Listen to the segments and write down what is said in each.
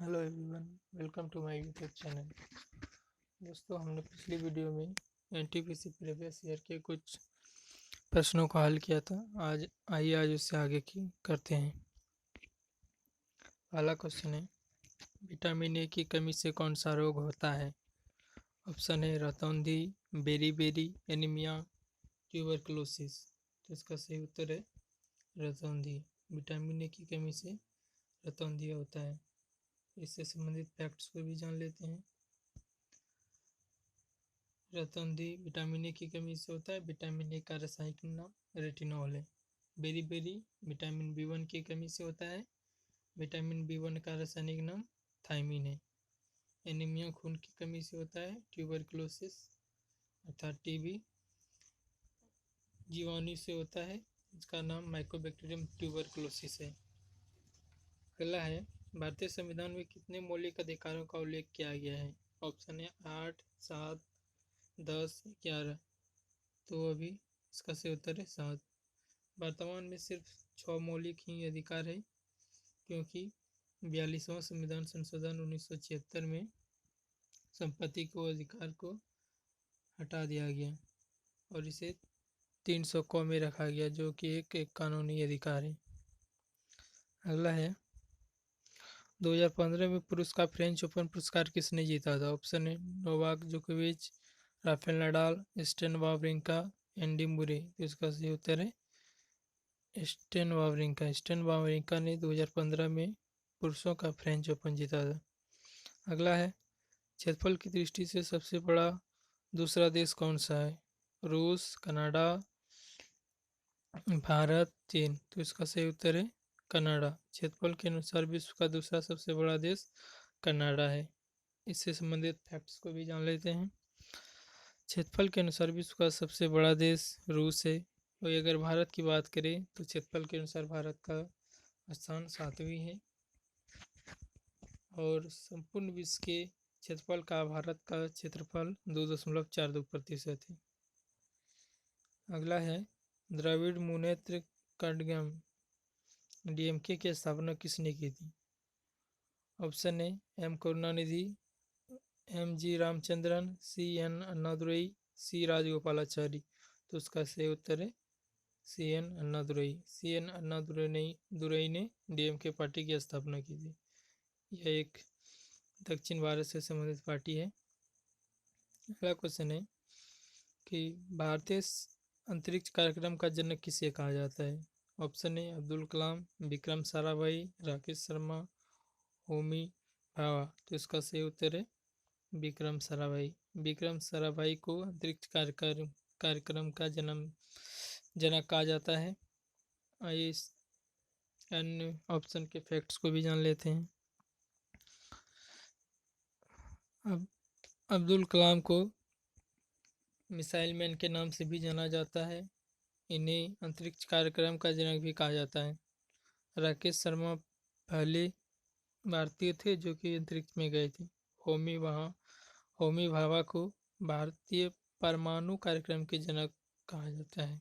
Hello everyone, welcome to my YouTube channel. दोस्तों, हमने पिछली वीडियो में एनटीपीसी प्रीवियस ईयर के कुछ प्रश्नों का हल किया था। आज उससे आगे की करते हैं। पहला क्वेश्चन है, विटामिन ए की कमी से कौन सा रोग होता है? ऑप्शन है रतौंधी, बेरी एनीमिया, ट्यूबरकुलोसिस। तो इसका सही उत्तर है रतौंधी। विटामिन ए की कमी से रतौंधी होता है। इससे संबंधित फैक्ट्स को भी जान लेते हैं। रतौंधी विटामिन ए की कमी से होता है। विटामिन ए का रासायनिक नाम रेटिनॉल है। बेरी विटामिन B1 की कमी से होता है। विटामिन B1 का रासायनिक नाम थायमिन है। एनीमिया खून की कमी से होता है। ट्यूबरकुलोसिस अर्थात टीबी जीवाणु से होता है। इसका नाम माइकोबैक्टीरियम ट्यूबरकुलोसिस है। अगला है, भारतीय संविधान में कितने मौलिक अधिकारों का उल्लेख किया गया है? ऑप्शन है 8, 7, 10, 11। तो अभी इसका सही उत्तर है 7। वर्तमान में सिर्फ 6 मौलिक ही अधिकार है, क्योंकि 42वां संविधान संशोधन 1976 में संपत्ति को अधिकार को हटा दिया गया और इसे 300 क में रखा गया, जो कि एक कानूनी अधिकार है। अगला है, 2015 में पुरुष का फ्रेंच ओपन पुरस्कार किसने जीता था? ऑप्शन है नोवाक जोकोविच, Rafael Nadal, Stan Wawrinka, Andy मुरे। तो इसका सही उत्तर है स्टेन वावरिंका ने 2015 में पुरुषों का फ्रेंच ओपन जीता था। अगला है, क्षेत्रफल की दृष्टि से सबसे बड़ा दूसरा देश कौन सा है? रूस, कनाडा, भारत, चीन। तो इसका सही उत्तर है कनाडा। क्षेत्रफल के अनुसार विश्व का दूसरा सबसे बड़ा देश कनाडा है। इससे संबंधित फैक्ट्स को भी जान लेते हैं। क्षेत्रफल के अनुसार विश्व का सबसे बड़ा देश रूस है। और अगर भारत की बात करें तो क्षेत्रफल के अनुसार भारत का स्थान 7वीं है और संपूर्ण विश्व के क्षेत्रफल का भारत का क्षेत्रफल 2.42% है। अगला है, द्रविड़ मुनेत्र कड़गम डीएमके की स्थापना किसने की थी? ऑप्शन है M Karunanidhi, M G. Ramachandran, C N. Annadurai, C. Rajagopalachari. तो उसका सही उत्तर है सी.एन. अन्नादुरई ने डीएमके पार्टी की स्थापना की थी। यह एक दक्षिण भारत से संबंधित पार्टी है। अगला क्वेश्चन है कि भारतीय अंतरिक्ष कार्यक्रम का जनक किसे कहा जाता है? ऑप्शन है अब्दुल कलाम, विक्रम साराभाई, राकेश शर्मा, होमी भाभा। तो इसका सही उत्तर है विक्रम साराभाई। विक्रम साराभाई को अंतरिक्ष कार्यक्रम का जनक कहा जाता है। आइए इस अन्य ऑप्शन के फैक्ट्स को भी जान लेते हैं। अब अब्दुल कलाम को मिसाइल मैन के नाम से भी जाना जाता है। इन्हें अंतरिक्ष कार्यक्रम का जनक भी कहा जाता है। राकेश शर्मा पहले भारतीय थे जो कि अंतरिक्ष में गए थे। होमी भाभा को भारतीय परमाणु कार्यक्रम के जनक कहा जाता है।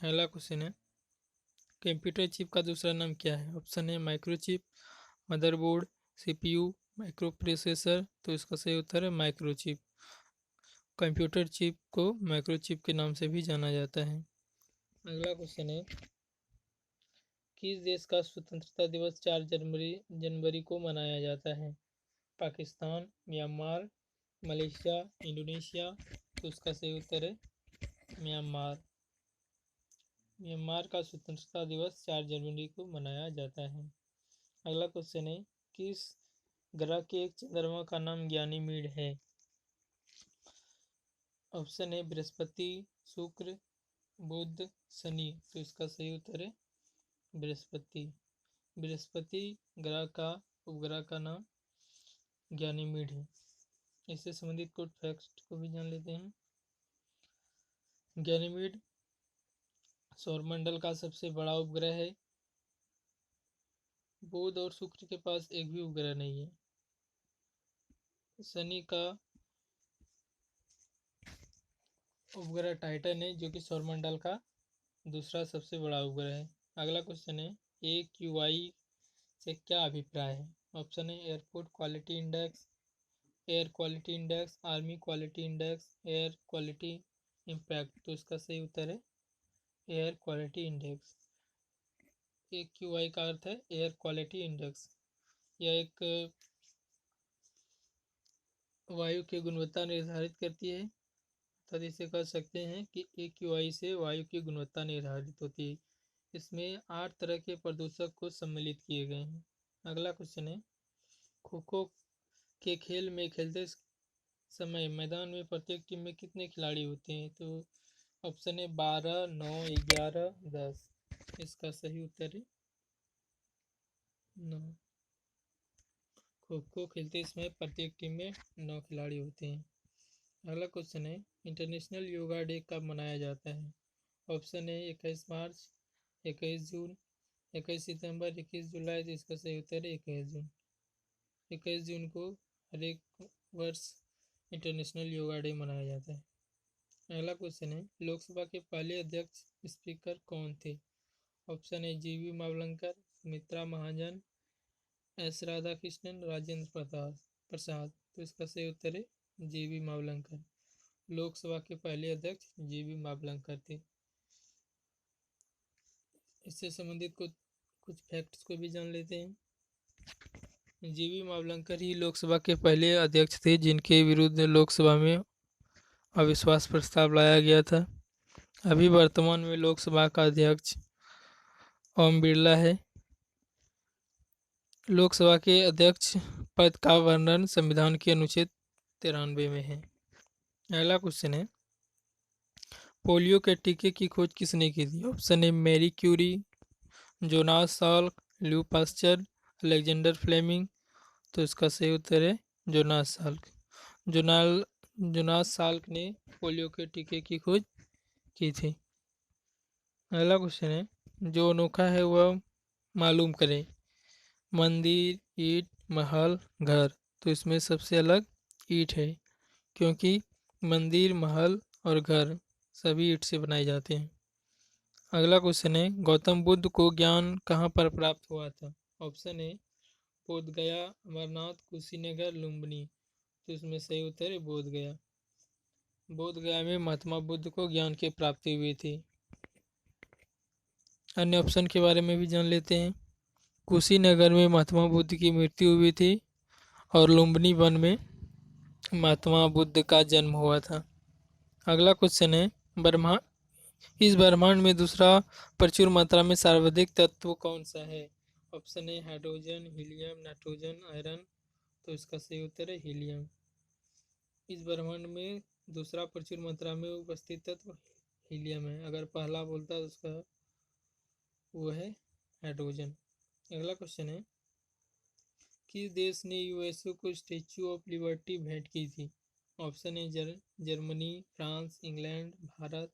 अगला क्वेश्चन है, कंप्यूटर चिप का दूसरा नाम क्या है? ऑप्शन है microchip, motherboard, CPU, micro processor. तो इसका सही उत्तर है माइक्रोचिप। कंप्यूटर चिप को माइक्रोचिप के नाम से भी जाना जाता है। अगला क्वेश्चन है, किस देश का स्वतंत्रता दिवस 4 जनवरी को मनाया जाता है? Pakistan, Myanmar, Malaysia, Indonesia. तो उसका सही उत्तर है म्यांमार। म्यांमार का स्वतंत्रता दिवस 4 जनवरी को मनाया जाता है। अगला क्वेश्चन है, किस ग्रह के एक चंद्रमा का नाम ज्ञानीमीड है? ऑप्शन है बृहस्पति, शुक्र, बुध, शनि। तो इसका सही उत्तर है बृहस्पति। बृहस्पति ग्रह का उपग्रह का नाम ज्ञानीमीड है। इससे संबंधित कुछ फैक्ट को भी जान लेते हैं। गैनीमीड सौरमंडल का सबसे बड़ा उपग्रह है। बुध और शुक्र के पास एक भी उपग्रह नहीं है। शनि का उपग्रह टाइटन है, जो कि सौरमंडल का दूसरा सबसे बड़ा उपग्रह है। अगला क्वेश्चन है, AQI से क्या अभिप्राय है? ऑप्शन है airport quality index, air quality index, army quality index, air quality impact. तो इसका सही उत्तर है एयर क्वालिटी इंडेक्स। AQI का अर्थ है एयर क्वालिटी इंडेक्स। यह एक वायु की गुणवत्ता निर्धारित करती है, तथा इसे कह सकते हैं कि AQI से वायु की गुणवत्ता निर्धारित होती है। इसमें 8 तरह के प्रदूषक को सम्मिलित किए गए हैं। अगला क्वेश्चन है, खो खो के खेल में खेलते समय मैदान में प्रत्येक टीम में कितने खिलाड़ी होते हैं? तो ऑप्शन है 12, 9, 11, 10। इसका सही उत्तर है 9। खो खो खेलते समय प्रत्येक टीम में 9 खिलाड़ी होते हैं। अगला क्वेश्चन है, इंटरनेशनल योगा डे कब मनाया जाता है? ऑप्शन है 21 मार्च, 21 जून, 21 सितंबर, 21 जुलाई। तो इसका सही उत्तर है 21 जून। 21 जून को हर एक वर्ष इंटरनेशनल योगा डे मनाया जाता है। अगला क्वेश्चन है, लोकसभा के पहले अध्यक्ष स्पीकर कौन थे? ऑप्शन है जीवी मावलंकर, सुमित्रा महाजन, एस राधाकृष्णन, राजेंद्र प्रसाद। तो इसका सही उत्तर है जीवी मावलंकर। लोकसभा के पहले अध्यक्ष जीवी मावलंकर थे। इससे संबंधित कुछ फैक्ट्स को भी जान लेते हैं। जीवी मावलंकर ही लोकसभा के पहले अध्यक्ष थे जिनके विरुद्ध लोकसभा में अविश्वास प्रस्ताव लाया गया था। अभी वर्तमान में लोकसभा का अध्यक्ष ओम बिरला है। लोकसभा के अध्यक्ष पद का वर्णन संविधान के अनुच्छेद 93 में है। अगला क्वेश्चन है, पोलियो के टीके की खोज किसने की थी? ऑप्शन है Marie Curie, Jonas Salk, Louis Pasteur, Alexander Fleming. तो इसका सही उत्तर है जोनास साल्क। जोनास साल्क ने पोलियो के टीके की खोज की थी। अगला क्वेश्चन है, जो अनोखा है वह मालूम करें। मंदिर, ईंट, महल, घर। तो इसमें सबसे अलग ईंट है, क्योंकि मंदिर, महल और घर सभी ईंट से बनाए जाते हैं। अगला क्वेश्चन है, गौतम बुद्ध को ज्ञान कहाँ पर प्राप्त हुआ था? ऑप्शन है बोध गया, अमरनाथ, कुशीनगर, लुम्बिनी। तो इसमें सही उत्तर है बोध गया। बोध गया में महात्मा बुद्ध को ज्ञान की प्राप्ति हुई थी। अन्य ऑप्शन के बारे में भी जान लेते हैं। कुशीनगर में महात्मा बुद्ध की मृत्यु हुई थी और लुम्बिनी वन में महात्मा बुद्ध का जन्म हुआ था। अगला क्वेश्चन है, इस ब्रह्मांड में दूसरा प्रचुर मात्रा में सर्वाधिक तत्व कौन सा है? ऑप्शन है हाइड्रोजन, हीलियम, नाइट्रोजन, आयरन। तो इसका सही उत्तर है हीलियम। इस ब्रह्मांड में दूसरा प्रचुर मात्रा में उपस्थित तत्व हीलियम है। अगर पहला बोलता है तो उसका वो है हाइड्रोजन। अगला क्वेश्चन है, किस देश ने यूएसए को स्टैच्यू ऑफ लिबर्टी भेंट की थी? ऑप्शन है जर्मनी, फ्रांस, इंग्लैंड, भारत।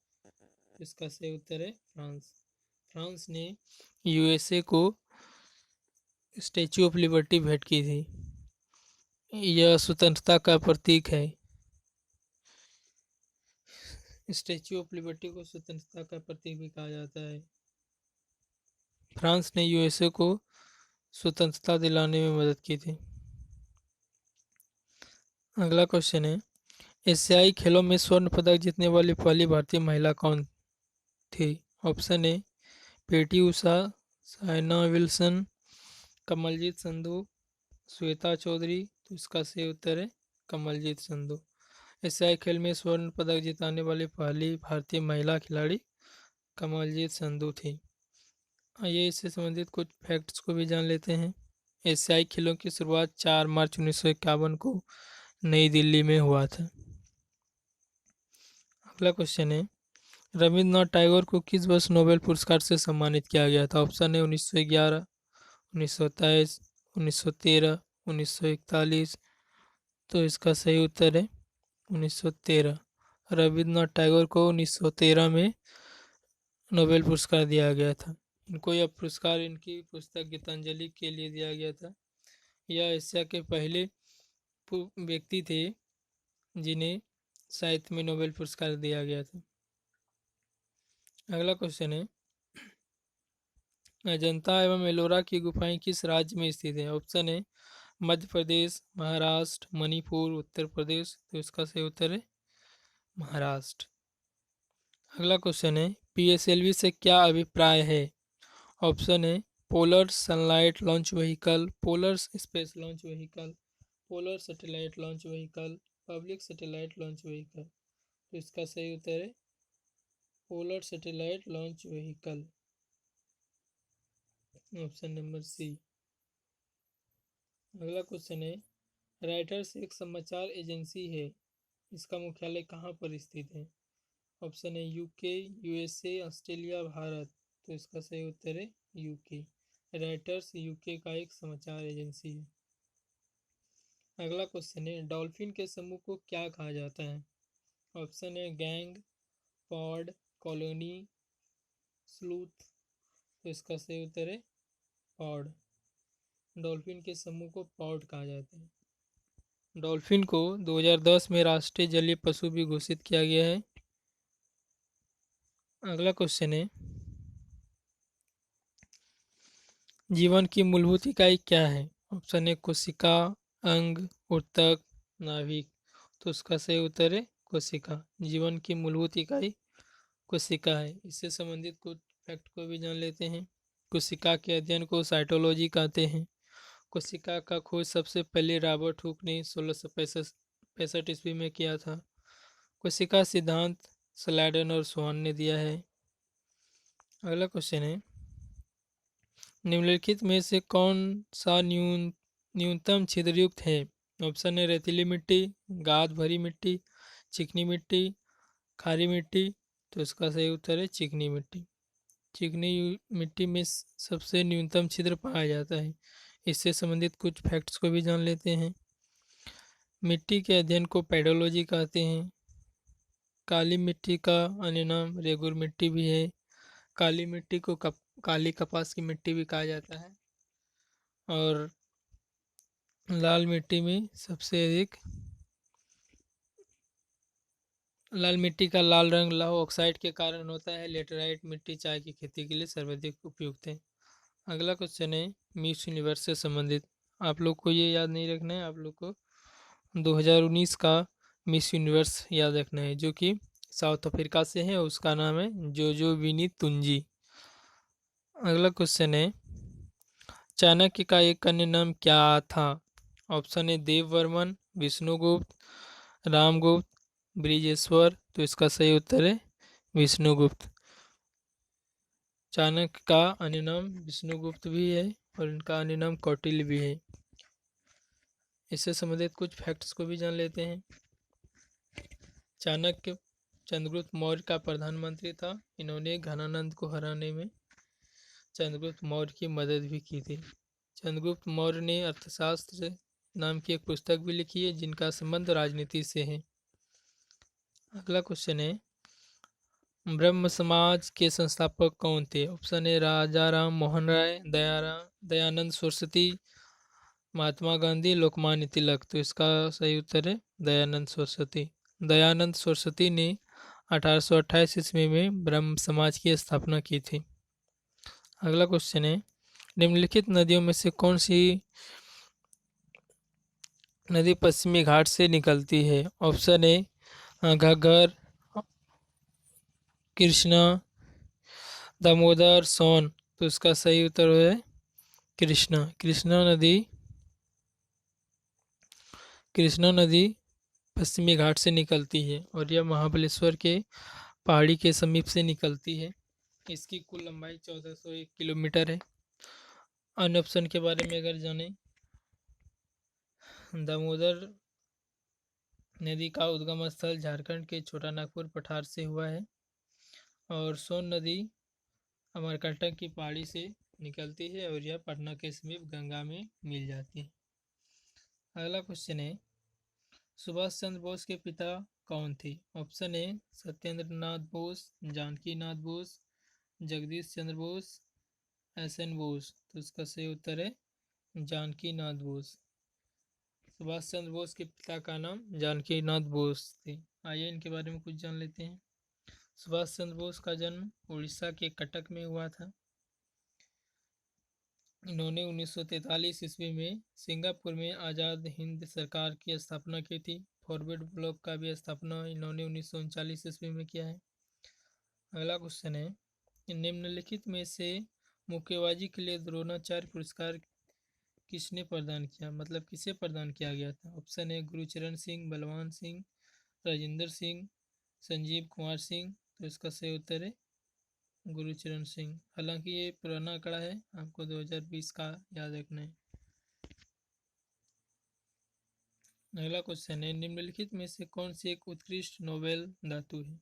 इसका सही उत्तर है फ्रांस। फ्रांस ने यूएसए को स्टैच्यू ऑफ लिबर्टी भेंट की थी। यह स्वतंत्रता का प्रतीक है। स्टैच्यू ऑफ लिबर्टी को स्वतंत्रता का प्रतीक भी कहा जाता है। फ्रांस ने यूएसए को स्वतंत्रता दिलाने में मदद की थी। अगला क्वेश्चन है, एशियाई खेलों में स्वर्ण पदक जीतने वाली पहली भारतीय महिला कौन थी? ऑप्शन है पीटी उषा, साइना विल्सन, कमलजीत संधू, श्वेता चौधरी। तो इसका सही उत्तर है कमलजीत संधू। एशियाई खेल में स्वर्ण पदक जिताने वाली पहली भारतीय महिला खिलाड़ी कमलजीत संधू थी। आइए इससे संबंधित कुछ फैक्ट्स को भी जान लेते हैं। एशियाई खेलों की शुरुआत 4 मार्च 1951 को नई दिल्ली में हुआ था। अगला क्वेश्चन है, रविंद्रनाथ टैगोर को किस वर्ष नोबेल पुरस्कार से सम्मानित किया गया था? ऑप्शन है 1911, 1923, 1913, 1941। तो इसका सही उत्तर है 1913। रविंद्रनाथ टैगोर को 1913 में नोबेल पुरस्कार दिया गया था। इनको यह पुरस्कार इनकी पुस्तक गीतांजलि के लिए दिया गया था। यह एशिया के पहले व्यक्ति थे जिन्हें साहित्य में नोबेल पुरस्कार दिया गया था। अगला क्वेश्चन है, अजंता एवं एलोरा की गुफाएं किस राज्य में स्थित है? ऑप्शन है मध्य प्रदेश, महाराष्ट्र, मणिपुर, उत्तर प्रदेश। तो इसका सही उत्तर है महाराष्ट्र। अगला क्वेश्चन है, पीएसएलवी से क्या अभिप्राय है? ऑप्शन है polar sunlight launch vehicle, polar space launch vehicle, polar satellite launch vehicle, public satellite launch vehicle. तो इसका सही उत्तर है polar satellite launch vehicle, option number C. अगला क्वेश्चन है, राइटर्स एक समाचार एजेंसी है, इसका मुख्यालय कहाँ पर स्थित है? ऑप्शन है यूके, यूएसए, ऑस्ट्रेलिया, भारत। तो इसका सही उत्तर है यूके। राइटर्स यूके का एक समाचार एजेंसी है। अगला क्वेश्चन है, डॉल्फिन के समूह को क्या कहा जाता है? ऑप्शन है गैंग, पॉड, कॉलोनी, स्लूथ। तो इसका सही उत्तर है पॉड। डॉल्फिन के समूह को पॉड कहा जाता है। डॉल्फिन को 2010 में राष्ट्रीय जलीय पशु भी घोषित किया गया है। अगला क्वेश्चन है, जीवन की मूलभूत इकाई क्या है? ऑप्शन है कोशिका, अंग, ऊतक, नाभिक। तो उसका सही उत्तर है कोशिका। जीवन की मूलभूत इकाई कोशिका है। इससे संबंधित कुछ फैक्ट को भी जान लेते हैं। कोशिका के अध्ययन को साइटोलॉजी कहते हैं। कोशिका का खोज सबसे पहले रॉबर्ट हुक ने 1665 ईस्वी में किया था। कोशिका सिद्धांत स्लाइडन और सोहन ने दिया है। अगला क्वेश्चन है, निम्नलिखित में से कौन सा न्यूनतम छिद्रयुक्त है? ऑप्शन है रेतीली मिट्टी, गाद भरी मिट्टी, चिकनी मिट्टी, खारी मिट्टी। तो इसका सही उत्तर है चिकनी मिट्टी। चिकनी मिट्टी में सबसे न्यूनतम छिद्र पाया जाता है। इससे संबंधित कुछ फैक्ट्स को भी जान लेते हैं। मिट्टी के अध्ययन को पेडोलॉजी कहते हैं। काली मिट्टी का अन्य नाम रेगुर मिट्टी भी है। काली मिट्टी को काली कपास की मिट्टी भी कहा जाता है। और लाल मिट्टी में सबसे अधिक लाल मिट्टी का लाल रंग लौह ऑक्साइड के कारण होता है। लेटराइट मिट्टी चाय की खेती के लिए सर्वाधिक उपयुक्त है। अगला क्वेश्चन है मिस यूनिवर्स से संबंधित। आप लोग को ये याद नहीं रखना है, आप लोग को 2019 का मिस यूनिवर्स याद रखना है, जो कि साउथ अफ्रीका से है। उसका नाम है जोजो विनी तुंजी। अगला क्वेश्चन है, चाणक्य का एक अन्य नाम क्या था? ऑप्शन है देववर्मन, विष्णुगुप्त, रामगुप्त, बृजेश्वर। तो इसका सही उत्तर है विष्णुगुप्त। चाणक्य का अन्य नाम विष्णुगुप्त भी है और इनका अन्य नाम कौटिल्य भी है। इससे संबंधित कुछ फैक्ट्स को भी जान लेते हैं। चाणक्य चंद्रगुप्त मौर्य का प्रधानमंत्री था। इन्होंने घनानंद को हराने में चंद्रगुप्त मौर्य की मदद भी की थी। चंद्रगुप्त मौर्य ने अर्थशास्त्र नाम की एक पुस्तक भी लिखी है, जिनका संबंध राजनीति से है। अगला क्वेश्चन है, ब्रह्म समाज के संस्थापक कौन थे? ऑप्शन है राजा राम मोहन राय, दयानंद सरस्वती, महात्मा गांधी, लोकमान्य तिलक। तो इसका सही उत्तर है दयानंद सरस्वती। दयानंद सरस्वती ने 1828 ईस्वी में ब्रह्म समाज की स्थापना की थी। अगला क्वेश्चन है, निम्नलिखित नदियों में से कौन सी नदी पश्चिमी घाट से निकलती है? ऑप्शन है घग्गर, कृष्णा, दामोदर, सोन। तो इसका सही उत्तर है कृष्णा। कृष्णा नदी पश्चिमी घाट से निकलती है और यह महाबलेश्वर के पहाड़ी के समीप से निकलती है। इसकी कुल लंबाई 1401 किलोमीटर है। अन्य ऑप्शन के बारे में अगर जानें, दामोदर नदी का उद्गम स्थल झारखंड के छोटा नागपुर पठार से हुआ है और सोन नदी अमरकंटक की पहाड़ी से निकलती है और यह पटना के समीप गंगा में मिल जाती है। अगला क्वेश्चन है, सुभाष चंद्र बोस के पिता कौन थे? ऑप्शन है सत्येंद्र नाथ बोस, जानकी नाथ बोस, जगदीश चंद्र बोस, एस.एन. बोस। तो इसका सही उत्तर है जानकी नाथ बोस। सुभाष चंद्र बोस के पिता का नाम जानकी नाथ बोस थे। आइए इनके बारे में कुछ जान लेते हैं। सुभाष चंद्र बोस का जन्म उड़ीसा के कटक में हुआ था। इन्होंने 1943 ईस्वी में सिंगापुर में आज़ाद हिंद सरकार की स्थापना की थी। फॉरवर्ड ब्लॉक का भी स्थापना इन्होंने 1939 ईस्वी में किया है। अगला क्वेश्चन है, निम्नलिखित में से मुक्केबाजी के लिए द्रोणाचार्य पुरस्कार किसने प्रदान किया, मतलब किसे प्रदान किया गया था? ऑप्शन है गुरुचरण सिंह, बलवान सिंह, राजेंद्र सिंह, संजीव कुमार सिंह। तो इसका सही उत्तर है गुरुचरण सिंह। हालांकि ये पुराना आंकड़ा है, आपको 2020 का याद रखना है। अगला क्वेश्चन है, निम्नलिखित में से कौन सी एक उत्कृष्ट नोबेल धातु है?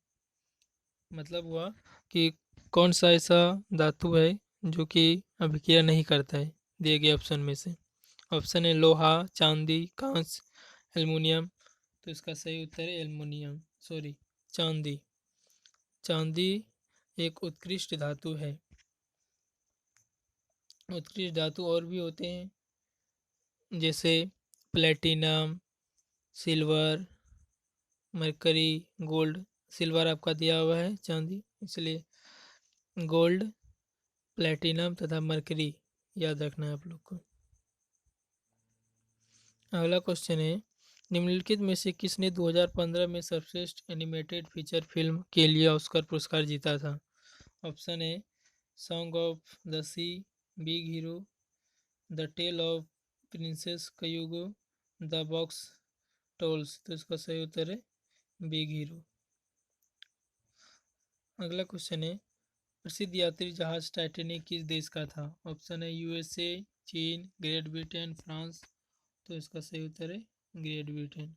मतलब हुआ कि कौन सा ऐसा धातु है जो कि अभिक्रिया नहीं करता है दिए गए ऑप्शन में से। ऑप्शन है लोहा, चांदी, कांच, एल्युमिनियम। तो इसका सही उत्तर है एल्युमिनियम, सॉरी चांदी। चांदी एक उत्कृष्ट धातु है। उत्कृष्ट धातु और भी होते हैं जैसे platinum, silver, mercury, gold. Silver आपका दिया हुआ है चांदी, इसलिए गोल्ड, प्लेटिनम तथा मरकरी याद रखना है आप लोग को। अगला क्वेश्चन है, निम्नलिखित में से किसने 2015 में सर्वश्रेष्ठ एनिमेटेड फीचर फिल्म के लिए ऑस्कर पुरस्कार जीता था? ऑप्शन है Song of the Sea, Big Hero, the Tale of Princess Kaguya, the Boxtrolls. तो इसका सही उत्तर है बिग हीरो। अगला क्वेश्चन है, प्रसिद्ध यात्री जहाज टाइटैनिक किस देश का था? ऑप्शन है यूएसए, चीन, ग्रेट ब्रिटेन, फ्रांस। तो इसका सही उत्तर है ग्रेट ब्रिटेन।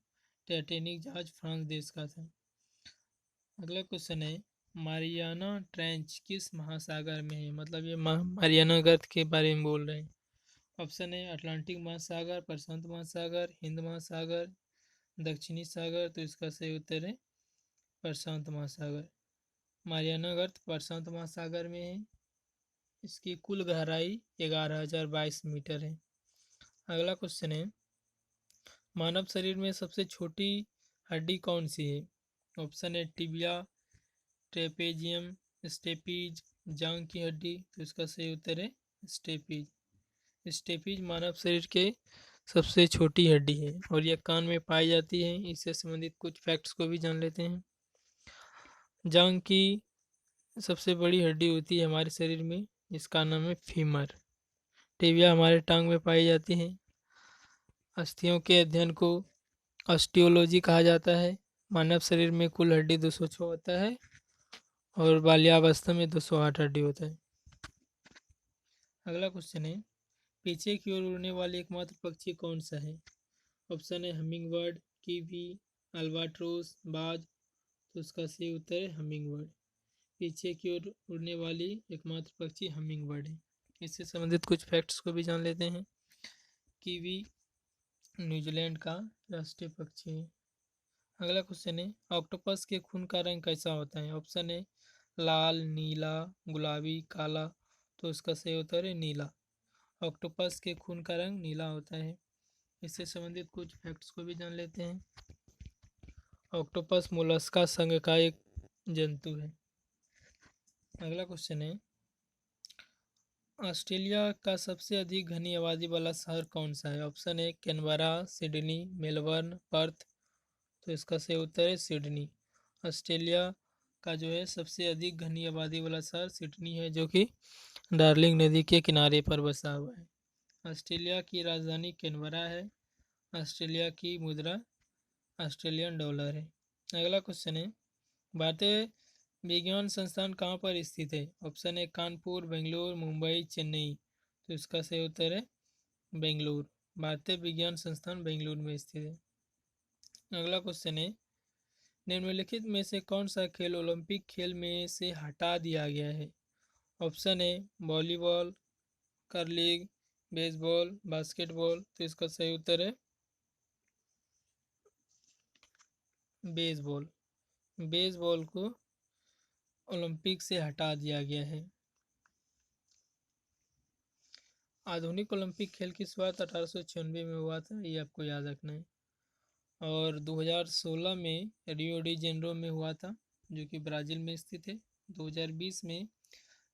टाइटैनिक जहाज फ्रांस देश का था। अगला क्वेश्चन है, मारियाना ट्रेंच किस महासागर में है? मतलब ये मारियाना गर्त के बारे में बोल रहे हैं। ऑप्शन है अटलांटिक महासागर, प्रशांत महासागर, हिंद महासागर, दक्षिणी सागर। तो इसका सही उत्तर है प्रशांत महासागर। मारियाना गर्त प्रशांत महासागर में है। इसकी कुल गहराई 11,022 मीटर है। अगला क्वेश्चन है, मानव शरीर में सबसे छोटी हड्डी कौन सी है? ऑप्शन है टिबिया, ट्रेपेजियम, स्टेपीज, जांग की हड्डी। तो इसका सही उत्तर है स्टेपीज। स्टेपीज मानव शरीर के सबसे छोटी हड्डी है और यह कान में पाई जाती है। इससे संबंधित कुछ फैक्ट्स को भी जान लेते हैं। जांग की सबसे बड़ी हड्डी होती है हमारे शरीर में, जिसका नाम है फीमर। टिबिया हमारे टांग में पाई जाती है। अस्थियों के अध्ययन को ऑस्टियोलॉजी कहा जाता है। मानव शरीर में कुल हड्डी 206 होता है और बाल्यावस्था में 208 हड्डी होता है। अगला क्वेश्चन है, पीछे की ओर उड़ने वाली एकमात्र पक्षी कौन सा है? ऑप्शन है हमिंग बर्ड, कीवी, अल्बाट्रोस, बाज। तो उसका सही उत्तर है हमिंग बर्ड। पीछे की ओर उड़ने वाली एकमात्र पक्षी हमिंग बर्ड है। इससे संबंधित कुछ फैक्ट्स को भी जान लेते हैं। कीवी न्यूजीलैंड का राष्ट्रीय पक्षी है। अगला क्वेश्चन है, ऑक्टोपस के खून का रंग कैसा होता है? ऑप्शन है लाल, नीला, गुलाबी, काला। तो इसका सही उत्तर है नीला। ऑक्टोपस के खून का रंग नीला होता है। इससे संबंधित कुछ फैक्ट्स को भी जान लेते हैं। ऑक्टोपस मोलस्का संघ का एक जंतु है। अगला क्वेश्चन है, ऑस्ट्रेलिया का सबसे अधिक घनी आबादी वाला शहर कौन सा है? ऑप्शन है कैनबरा, सिडनी, मेलबर्न, पर्थ। तो इसका सही उत्तर है सिडनी। ऑस्ट्रेलिया का जो है सबसे अधिक घनी आबादी वाला शहर सिडनी है, जो कि डार्लिंग नदी के किनारे पर बसा हुआ है। ऑस्ट्रेलिया की राजधानी कैनबरा है। ऑस्ट्रेलिया की मुद्रा ऑस्ट्रेलियन डॉलर है। अगला क्वेश्चन है, भारतीय विज्ञान संस्थान कहाँ पर स्थित है? ऑप्शन है कानपुर, बेंगलोर, मुंबई, चेन्नई। तो इसका सही उत्तर है बेंगलुरु। भारतीय विज्ञान संस्थान बेंगलुरु में स्थित है। अगला क्वेश्चन है, निम्नलिखित में से कौन सा खेल ओलंपिक खेल में से हटा दिया गया है? ऑप्शन है वॉलीबॉल, कर्लिंग, बेसबॉल, बास्केटबॉल। तो इसका सही उत्तर है बेसबॉल। बेसबॉल को ओलंपिक से हटा दिया गया है। आधुनिक ओलंपिक खेल की शुरुआत 1896 में हुआ था, ये आपको याद रखना है। और 2016 में रियो डी जेनेरो में हुआ था, जो कि ब्राज़ील में स्थित है। 2020 में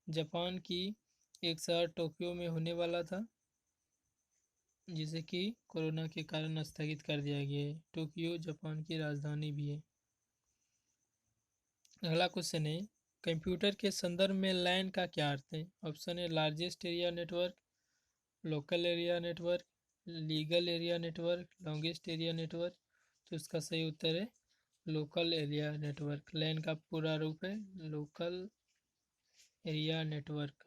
जापान की एक शहर टोक्यो में होने वाला था, जिसे कि कोरोना के कारण स्थगित कर दिया गया है। टोक्यो जापान की राजधानी भी है। अगला क्वेश्चन है, कंप्यूटर के संदर्भ में लैन का क्या अर्थ है? ऑप्शन है largest area network, local area network, legal area network, longest area network. तो इसका सही उत्तर है लोकल एरिया नेटवर्क। लैन का पूरा रूप है लोकल एरिया नेटवर्क।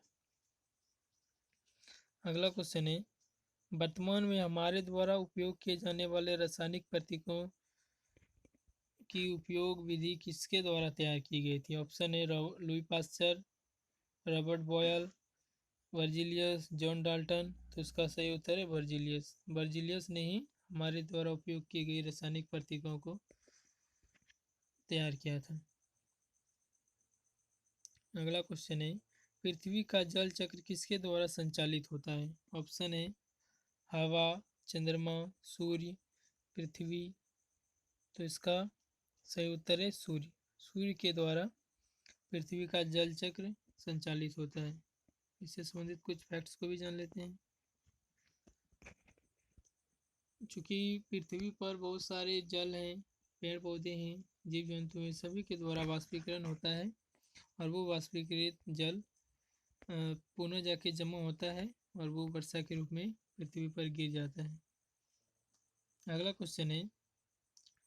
अगला क्वेश्चन है, वर्तमान में हमारे द्वारा उपयोग किए जाने वाले रासायनिक प्रतीकों की उपयोग विधि किसके द्वारा तैयार की गई थी? ऑप्शन है Louis Pasteur, Robert Boyle, Vergilius, John Dalton. तो इसका सही उत्तर है वर्जिलियस। वर्जिलियस ने ही हमारे द्वारा उपयोग की गई रासायनिक प्रतीकों को तैयार किया था। अगला क्वेश्चन है, पृथ्वी का जल चक्र किसके द्वारा संचालित होता है? ऑप्शन है हवा, चंद्रमा, सूर्य, पृथ्वी। तो इसका सही उत्तर है सूर्य। सूर्य के द्वारा पृथ्वी का जल चक्र संचालित होता है। इससे संबंधित कुछ फैक्ट्स को भी जान लेते हैं। चूँकि पृथ्वी पर बहुत सारे जल हैं, पेड़ पौधे हैं, जीव जंतु हैं, सभी के द्वारा वाष्पीकरण होता है और वो वाष्पीकृत जल पुनः जाके जमा होता है और वो वर्षा के रूप में पृथ्वी पर गिर जाता है। अगला क्वेश्चन है,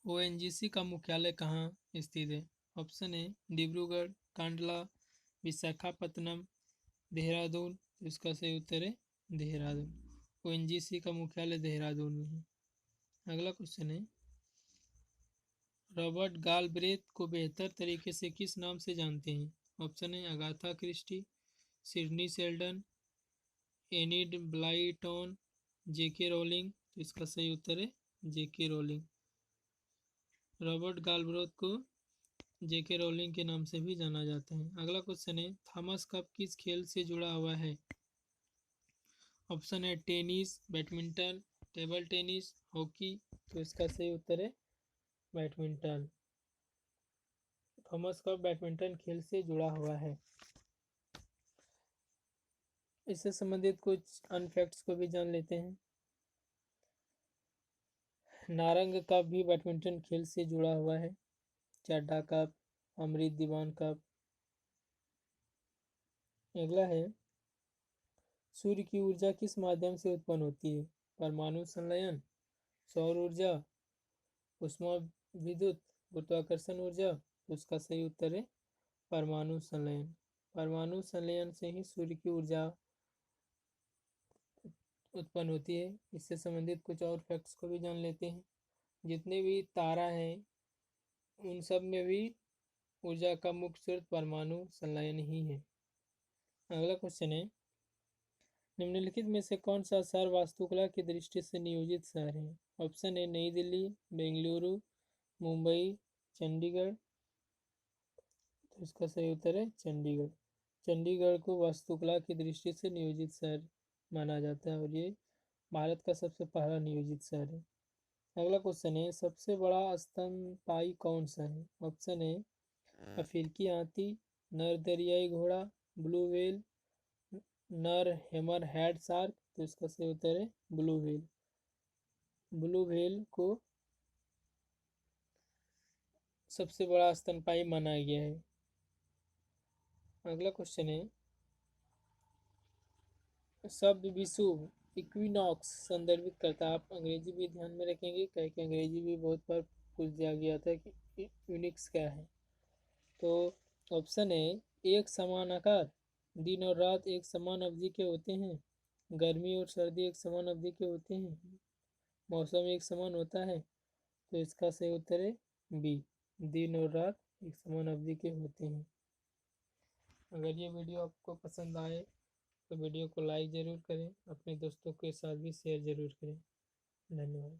ओएनजीसी का मुख्यालय कहाँ स्थित है? ऑप्शन है डिब्रूगढ़, कांडला, विशाखापत्तनम, देहरादून। तो इसका सही उत्तर है देहरादून। ओएनजीसी का मुख्यालय देहरादून में है। अगला क्वेश्चन है, रॉबर्ट गालब्रेथ को बेहतर तरीके से किस नाम से जानते हैं? ऑप्शन है Agatha Christie, Sidney Sheldon, Enid Blyton, J K Rowling. तो इसका सही उत्तर है जेके रोलिंग। रॉबर्ट गालब्रेथ को जेके रोलिंग के नाम से भी जाना जाता है। अगला क्वेश्चन है, थॉमस कप किस खेल से जुड़ा हुआ है? ऑप्शन है tennis, badminton, table tennis, hockey. तो इसका सही उत्तर है बैडमिंटन। थॉमस कप बैडमिंटन खेल से जुड़ा हुआ है। इससे संबंधित कुछ अनफैक्ट्स को भी जान लेते हैं। नारंग कप भी बैडमिंटन खेल से जुड़ा हुआ है। चड्डा कप, अमृत दीवान कप। अगला है, सूर्य की ऊर्जा किस माध्यम से उत्पन्न होती है? परमाणु संलयन, सौर ऊर्जा, उष्मा विद्युत, गुरुत्वाकर्षण ऊर्जा। तो उसका सही उत्तर है परमाणु संलयन। परमाणु संलयन से ही सूर्य की ऊर्जा उत्पन्न होती है। इससे संबंधित कुछ और फैक्ट्स को भी जान लेते हैं। जितने भी तारा हैं उन सब में भी ऊर्जा का मुख्य स्रोत परमाणु संलयन ही है। अगला क्वेश्चन है, निम्नलिखित में से कौन सा शहर वास्तुकला की दृष्टि से नियोजित शहर है? ऑप्शन है नई दिल्ली, बेंगलुरु, मुंबई, चंडीगढ़। तो इसका सही उत्तर है चंडीगढ़। चंडीगढ़ को वास्तुकला की दृष्टि से नियोजित शहर माना जाता है और ये भारत का सबसे पहला नियोजित शहर है। अगला क्वेश्चन है, सबसे बड़ा स्तनपायी कौन सा है? ऑप्शन है अफ्रीकी हाथी, नर दरियाई घोड़ा, ब्लू व्हेल, नर हैमर हेड शार्क। तो इसका सही उत्तर है ब्लू व्हेल। ब्लू व्हेल को सबसे बड़ा स्तनपायी माना गया है। अगला क्वेश्चन है, शब्द विषुव इक्विनॉक्स संदर्भित करता है। आप अंग्रेजी भी ध्यान में रखेंगे, कह के अंग्रेजी भी बहुत बार पूछ दिया गया था कि यूनिक्स क्या है। तो ऑप्शन है एक समान आकार, दिन और रात एक समान अवधि के होते हैं, गर्मी और सर्दी एक समान अवधि के होते हैं, मौसम एक समान होता है। तो इसका सही उत्तर है बी, दिन और रात एक समान अवधि के होते हैं। अगर ये वीडियो आपको पसंद आए तो वीडियो को लाइक ज़रूर करें, अपने दोस्तों के साथ भी शेयर ज़रूर करें। धन्यवाद।